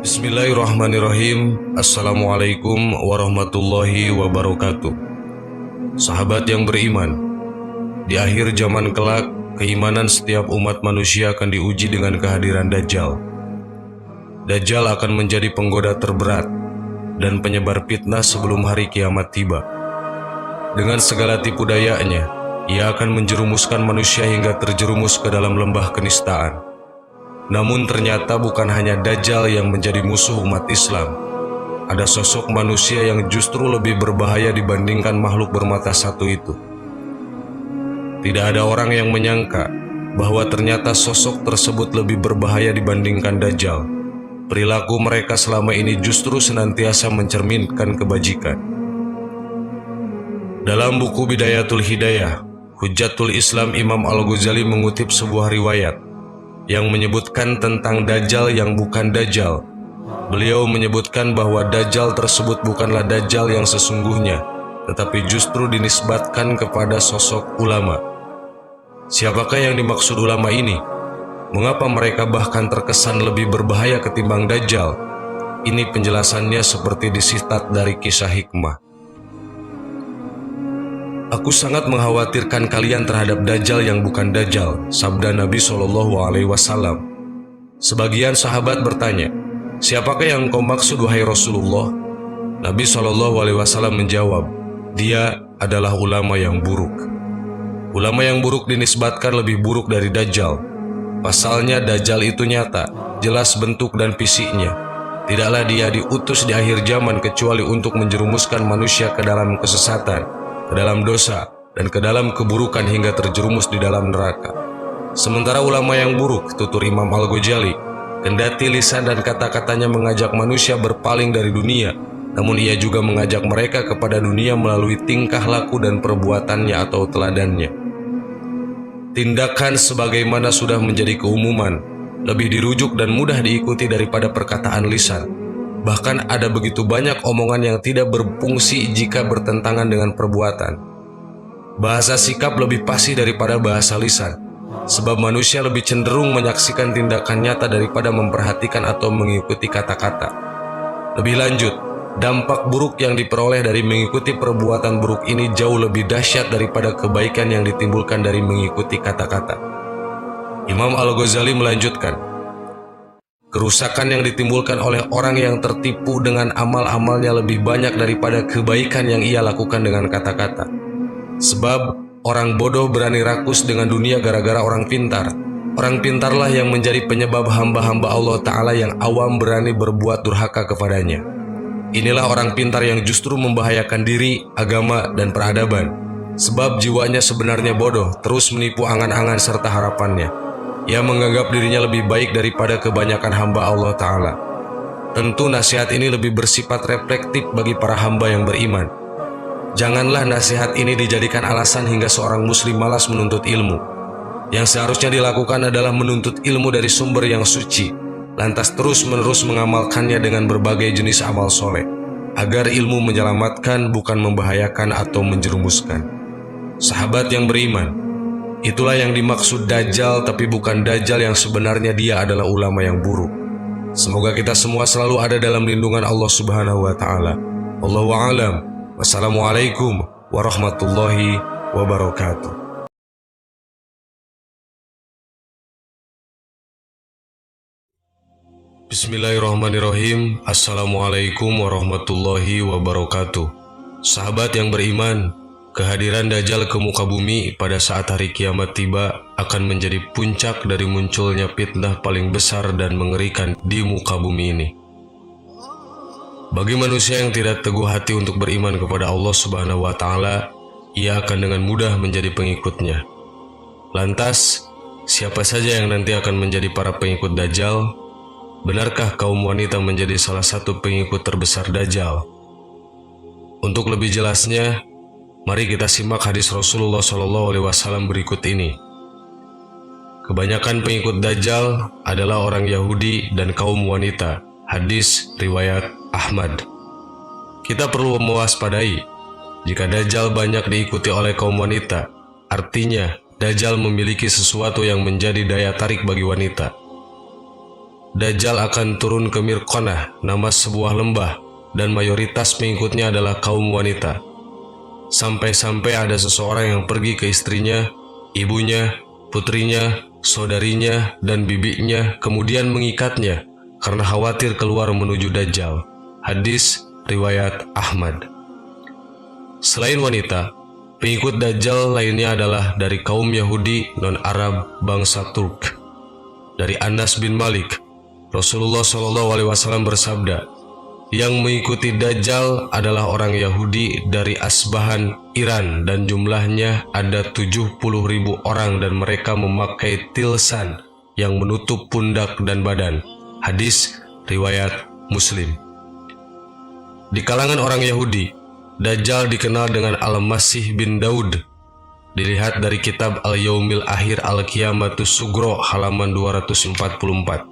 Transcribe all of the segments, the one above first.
Bismillahirrahmanirrahim. Assalamualaikum warahmatullahi wabarakatuh. Sahabat yang beriman, di akhir zaman kelak, keimanan setiap umat manusia akan diuji dengan kehadiran Dajjal. Dajjal akan menjadi penggoda terberat dan penyebar fitnah sebelum hari kiamat tiba. Dengan segala tipu dayanya, ia akan menjerumuskan manusia hingga terjerumus ke dalam lembah kenistaan. Namun ternyata bukan hanya Dajjal yang menjadi musuh umat Islam. Ada sosok manusia yang justru lebih berbahaya dibandingkan makhluk bermata satu itu. Tidak ada orang yang menyangka bahwa ternyata sosok tersebut lebih berbahaya dibandingkan Dajjal. Perilaku mereka selama ini justru senantiasa mencerminkan kebajikan. Dalam buku Bidayatul Hidayah, Hujjatul Islam Imam Al-Ghazali mengutip sebuah riwayat yang menyebutkan tentang Dajjal yang bukan Dajjal. Beliau menyebutkan bahwa Dajjal tersebut bukanlah Dajjal yang sesungguhnya, tetapi justru dinisbatkan kepada sosok ulama. Siapakah yang dimaksud ulama ini? Mengapa mereka bahkan terkesan lebih berbahaya ketimbang Dajjal? Ini penjelasannya seperti disitat dari kisah hikmah. Aku sangat mengkhawatirkan kalian terhadap Dajjal yang bukan Dajjal, sabda Nabi SAW. Sebagian sahabat bertanya, siapakah yang kau maksud wahai Rasulullah? Nabi SAW menjawab, dia adalah ulama yang buruk. Ulama yang buruk dinisbatkan lebih buruk dari Dajjal. Pasalnya Dajjal itu nyata, jelas bentuk dan fisiknya. Tidaklah dia diutus di akhir zaman kecuali untuk menjerumuskan manusia ke dalam kesesatan, ke dalam dosa, dan ke dalam keburukan hingga terjerumus di dalam neraka. Sementara ulama yang buruk, tutur Imam Al-Ghazali, kendati lisan dan kata-katanya mengajak manusia berpaling dari dunia, namun ia juga mengajak mereka kepada dunia melalui tingkah laku dan perbuatannya atau teladannya. Tindakan sebagaimana sudah menjadi keumuman, lebih dirujuk dan mudah diikuti daripada perkataan lisan. Bahkan ada begitu banyak omongan yang tidak berfungsi jika bertentangan dengan perbuatan. Bahasa sikap lebih fasih daripada bahasa lisan, sebab manusia lebih cenderung menyaksikan tindakan nyata daripada memperhatikan atau mengikuti kata-kata. Lebih lanjut, dampak buruk yang diperoleh dari mengikuti perbuatan buruk ini jauh lebih dahsyat daripada kebaikan yang ditimbulkan dari mengikuti kata-kata. Imam Al-Ghazali melanjutkan, kerusakan yang ditimbulkan oleh orang yang tertipu dengan amal-amalnya lebih banyak daripada kebaikan yang ia lakukan dengan kata-kata. Sebab orang bodoh berani rakus dengan dunia gara-gara orang pintar. Orang pintarlah yang menjadi penyebab hamba-hamba Allah Ta'ala yang awam berani berbuat durhaka kepadanya. Inilah orang pintar yang justru membahayakan diri, agama, dan peradaban. Sebab jiwanya sebenarnya bodoh, terus menipu angan-angan serta harapannya. Ia menganggap dirinya lebih baik daripada kebanyakan hamba Allah Ta'ala. Tentu nasihat ini lebih bersifat reflektif bagi para hamba yang beriman. Janganlah nasihat ini dijadikan alasan hingga seorang muslim malas menuntut ilmu. Yang seharusnya dilakukan adalah menuntut ilmu dari sumber yang suci, lantas terus-menerus mengamalkannya dengan berbagai jenis amal soleh, agar ilmu menyelamatkan bukan membahayakan atau menjerumuskan. Sahabat yang beriman, itulah yang dimaksud Dajjal, tapi bukan Dajjal yang sebenarnya dia adalah ulama yang buruk. Semoga kita semua selalu ada dalam lindungan Allah Subhanahu wa Ta'ala. Wallahu a'lam. Wassalamualaikum warahmatullahi wabarakatuh. Bismillahirrahmanirrahim. Assalamualaikum warahmatullahi wabarakatuh. Sahabat yang beriman, kehadiran Dajjal ke muka bumi pada saat hari kiamat tiba akan menjadi puncak dari munculnya fitnah paling besar dan mengerikan di muka bumi ini. Bagi manusia yang tidak teguh hati untuk beriman kepada Allah Subhanahu wa Ta'ala, ia akan dengan mudah menjadi pengikutnya. Lantas, siapa saja yang nanti akan menjadi para pengikut Dajjal? Benarkah kaum wanita menjadi salah satu pengikut terbesar Dajjal? Untuk lebih jelasnya, mari kita simak hadis Rasulullah SAW berikut ini. Kebanyakan pengikut Dajjal adalah orang Yahudi dan kaum wanita. Hadis riwayat Ahmad. Kita perlu mewaspadai jika Dajjal banyak diikuti oleh kaum wanita, artinya Dajjal memiliki sesuatu yang menjadi daya tarik bagi wanita. Dajjal akan turun ke Mirqanah, nama sebuah lembah, dan mayoritas pengikutnya adalah kaum wanita. Sampai-sampai ada seseorang yang pergi ke istrinya, ibunya, putrinya, saudarinya, dan bibinya, kemudian mengikatnya karena khawatir keluar menuju Dajjal. Hadis riwayat Ahmad. Selain wanita, pengikut Dajjal lainnya adalah dari kaum Yahudi non-Arab bangsa Turk. Dari Anas bin Malik, Rasulullah SAW bersabda, yang mengikuti Dajjal adalah orang Yahudi dari Asbahan, Iran, dan jumlahnya ada 70.000 orang dan mereka memakai tilsan yang menutup pundak dan badan. Hadis riwayat Muslim. Di kalangan orang Yahudi, Dajjal dikenal dengan Al-Masih bin Daud. Dilihat dari kitab Al-Yaumil Akhir Al-Qiyamatus Sugro halaman 244.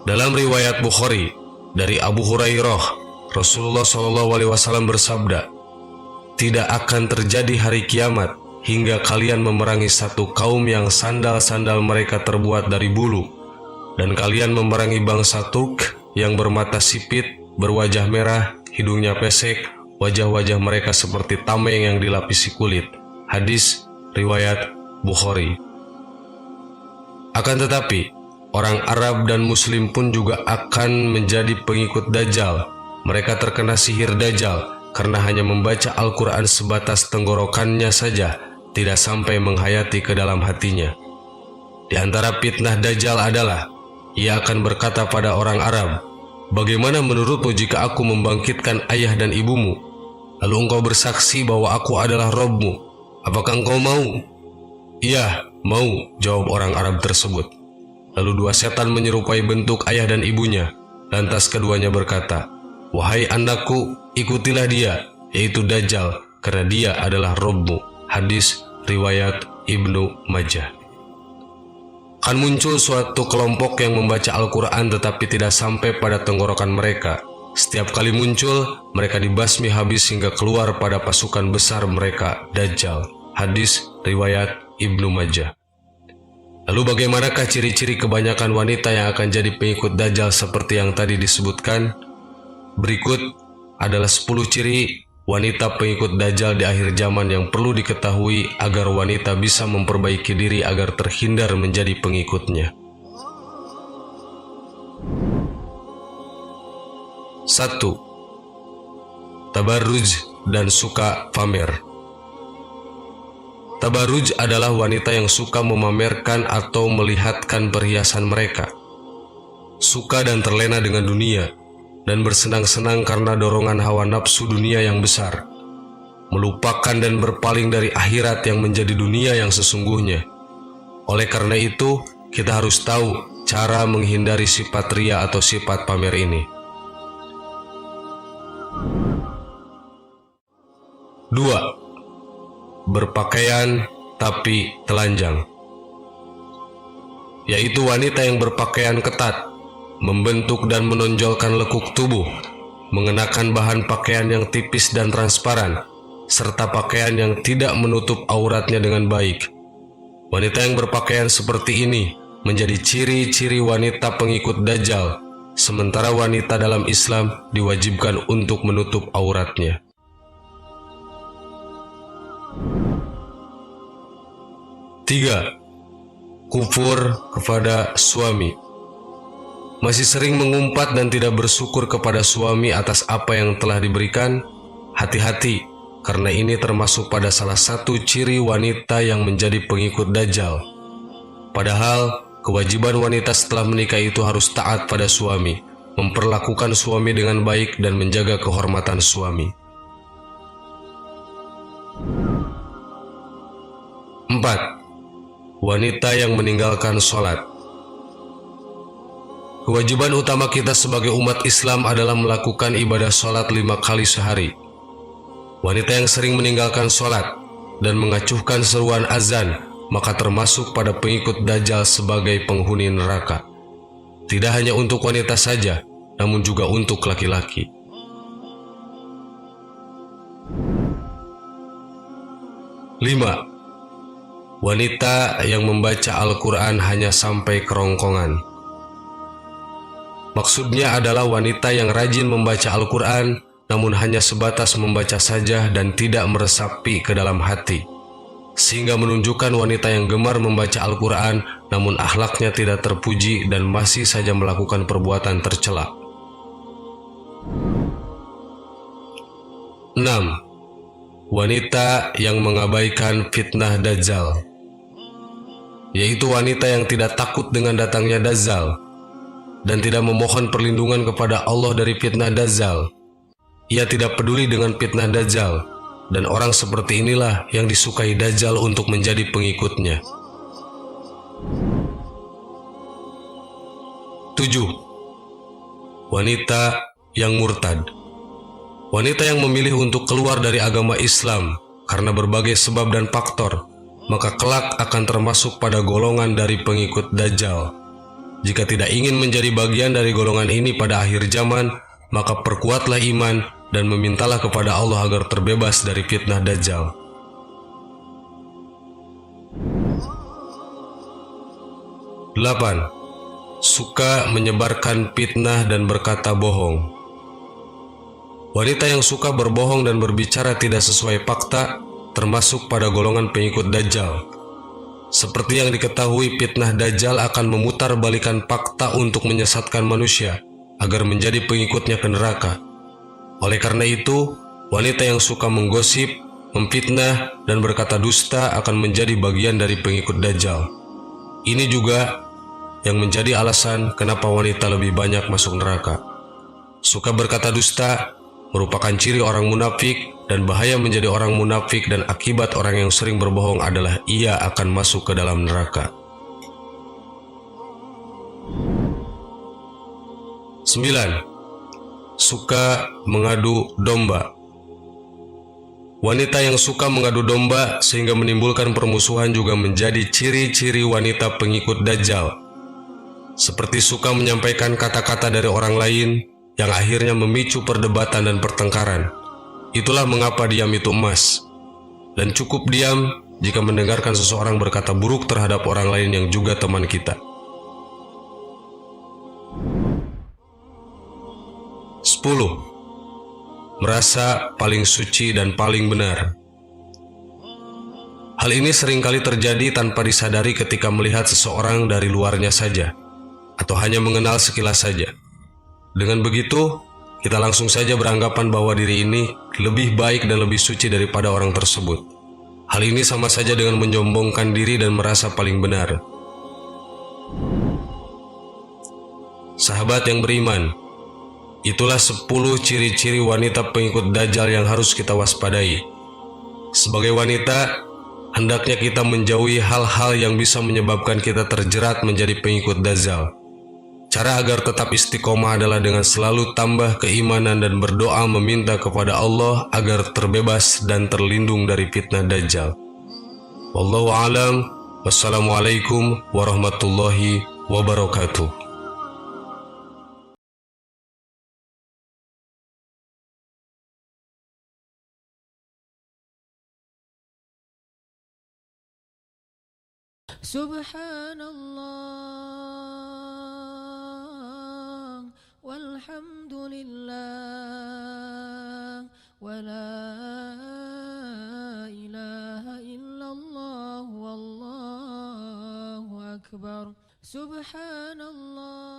Dalam riwayat Bukhari dari Abu Hurairah, Rasulullah SAW bersabda, tidak akan terjadi hari kiamat hingga kalian memerangi satu kaum yang sandal-sandal mereka terbuat dari bulu, dan kalian memerangi bangsa Turk yang bermata sipit, berwajah merah, hidungnya pesek, wajah-wajah mereka seperti tameng yang dilapisi kulit. Hadis riwayat Bukhari. Akan tetapi, orang Arab dan Muslim pun juga akan menjadi pengikut Dajjal. Mereka terkena sihir Dajjal karena hanya membaca Al-Quran sebatas tenggorokannya saja, tidak sampai menghayati ke dalam hatinya. Di antara fitnah Dajjal adalah, ia akan berkata pada orang Arab, bagaimana menurutmu jika aku membangkitkan ayah dan ibumu, lalu engkau bersaksi bahwa aku adalah Robmu? Apakah engkau mau? Iya, mau, jawab orang Arab tersebut. Lalu dua setan menyerupai bentuk ayah dan ibunya. Lantas keduanya berkata, wahai anakku, ikutilah dia, yaitu Dajjal, karena dia adalah Robmu. Hadis riwayat Ibnu Majah. Akan muncul suatu kelompok yang membaca Al-Quran tetapi tidak sampai pada tenggorokan mereka. Setiap kali muncul, mereka dibasmi habis hingga keluar pada pasukan besar mereka, Dajjal. Hadis riwayat Ibnu Majah. Lalu bagaimanakah ciri-ciri kebanyakan wanita yang akan jadi pengikut Dajjal seperti yang tadi disebutkan? Berikut adalah 10 ciri wanita pengikut Dajjal di akhir zaman yang perlu diketahui agar wanita bisa memperbaiki diri agar terhindar menjadi pengikutnya. 1. Tabarruj dan suka pamer. Tabarruj adalah wanita yang suka memamerkan atau melihatkan perhiasan mereka, suka dan terlena dengan dunia, dan bersenang-senang karena dorongan hawa nafsu dunia yang besar, melupakan dan berpaling dari akhirat yang menjadi dunia yang sesungguhnya. Oleh karena itu, kita harus tahu cara menghindari sifat ria atau sifat pamer ini. 2. Berpakaian tapi telanjang, yaitu wanita yang berpakaian ketat, membentuk dan menonjolkan lekuk tubuh, mengenakan bahan pakaian yang tipis dan transparan, serta pakaian yang tidak menutup auratnya dengan baik. Wanita yang berpakaian seperti ini menjadi ciri-ciri wanita pengikut Dajjal, sementara wanita dalam Islam diwajibkan untuk menutup auratnya. 3. Kufur kepada suami. Masih sering mengumpat dan tidak bersyukur kepada suami atas apa yang telah diberikan? Hati-hati, karena ini termasuk pada salah satu ciri wanita yang menjadi pengikut Dajjal. Padahal, kewajiban wanita setelah menikah itu harus taat pada suami, memperlakukan suami dengan baik dan menjaga kehormatan suami. 4. Wanita yang meninggalkan sholat. Kewajiban utama kita sebagai umat Islam adalah melakukan ibadah sholat 5 kali sehari. Wanita yang sering meninggalkan sholat dan mengacuhkan seruan azan, maka termasuk pada pengikut Dajjal sebagai penghuni neraka. Tidak hanya untuk wanita saja, namun juga untuk laki-laki. 5. Wanita yang membaca Al-Quran hanya sampai kerongkongan. Maksudnya adalah wanita yang rajin membaca Al-Quran, namun hanya sebatas membaca saja dan tidak meresapi ke dalam hati, sehingga menunjukkan wanita yang gemar membaca Al-Quran, namun akhlaknya tidak terpuji dan masih saja melakukan perbuatan tercela. 6. Wanita yang mengabaikan fitnah Dajjal, yaitu wanita yang tidak takut dengan datangnya Dajjal dan tidak memohon perlindungan kepada Allah dari fitnah Dajjal. Ia tidak peduli dengan fitnah Dajjal, dan orang seperti inilah yang disukai Dajjal untuk menjadi pengikutnya. 7. Wanita yang murtad, wanita yang memilih untuk keluar dari agama Islam karena berbagai sebab dan faktor, maka kelak akan termasuk pada golongan dari pengikut Dajjal. Jika tidak ingin menjadi bagian dari golongan ini pada akhir zaman, maka perkuatlah iman dan memintalah kepada Allah agar terbebas dari fitnah Dajjal. 8. Suka menyebarkan fitnah dan berkata bohong. Wanita yang suka berbohong dan berbicara tidak sesuai fakta termasuk pada golongan pengikut Dajjal. Seperti yang diketahui, fitnah Dajjal akan memutarbalikkan fakta untuk menyesatkan manusia agar menjadi pengikutnya ke neraka. Oleh karena itu, wanita yang suka menggosip, memfitnah, dan berkata dusta akan menjadi bagian dari pengikut Dajjal. Ini juga yang menjadi alasan kenapa wanita lebih banyak masuk neraka. Suka berkata dusta merupakan ciri orang munafik, dan bahaya menjadi orang munafik dan akibat orang yang sering berbohong adalah ia akan masuk ke dalam neraka. 9. Suka mengadu domba. Wanita yang suka mengadu domba sehingga menimbulkan permusuhan juga menjadi ciri-ciri wanita pengikut Dajjal. Seperti suka menyampaikan kata-kata dari orang lain yang akhirnya memicu perdebatan dan pertengkaran. Itulah mengapa diam itu emas, dan cukup diam jika mendengarkan seseorang berkata buruk terhadap orang lain yang juga teman kita. 10. Merasa paling suci dan paling benar. Hal ini seringkali terjadi tanpa disadari ketika melihat seseorang dari luarnya saja, atau hanya mengenal sekilas saja. Dengan begitu, kita langsung saja beranggapan bahwa diri ini lebih baik dan lebih suci daripada orang tersebut. Hal ini sama saja dengan menyombongkan diri dan merasa paling benar. Sahabat yang beriman, itulah 10 ciri-ciri wanita pengikut Dajjal yang harus kita waspadai. Sebagai wanita, hendaknya kita menjauhi hal-hal yang bisa menyebabkan kita terjerat menjadi pengikut Dajjal. Cara agar tetap istiqomah adalah dengan selalu tambah keimanan dan berdoa meminta kepada Allah agar terbebas dan terlindung dari fitnah Dajjal. Wallahu a'lam. Wassalamualaikum warahmatullahi wabarakatuh. Subhanallah walhamdulillah wa la ilaha illallah wallahu akbar. Subhanallah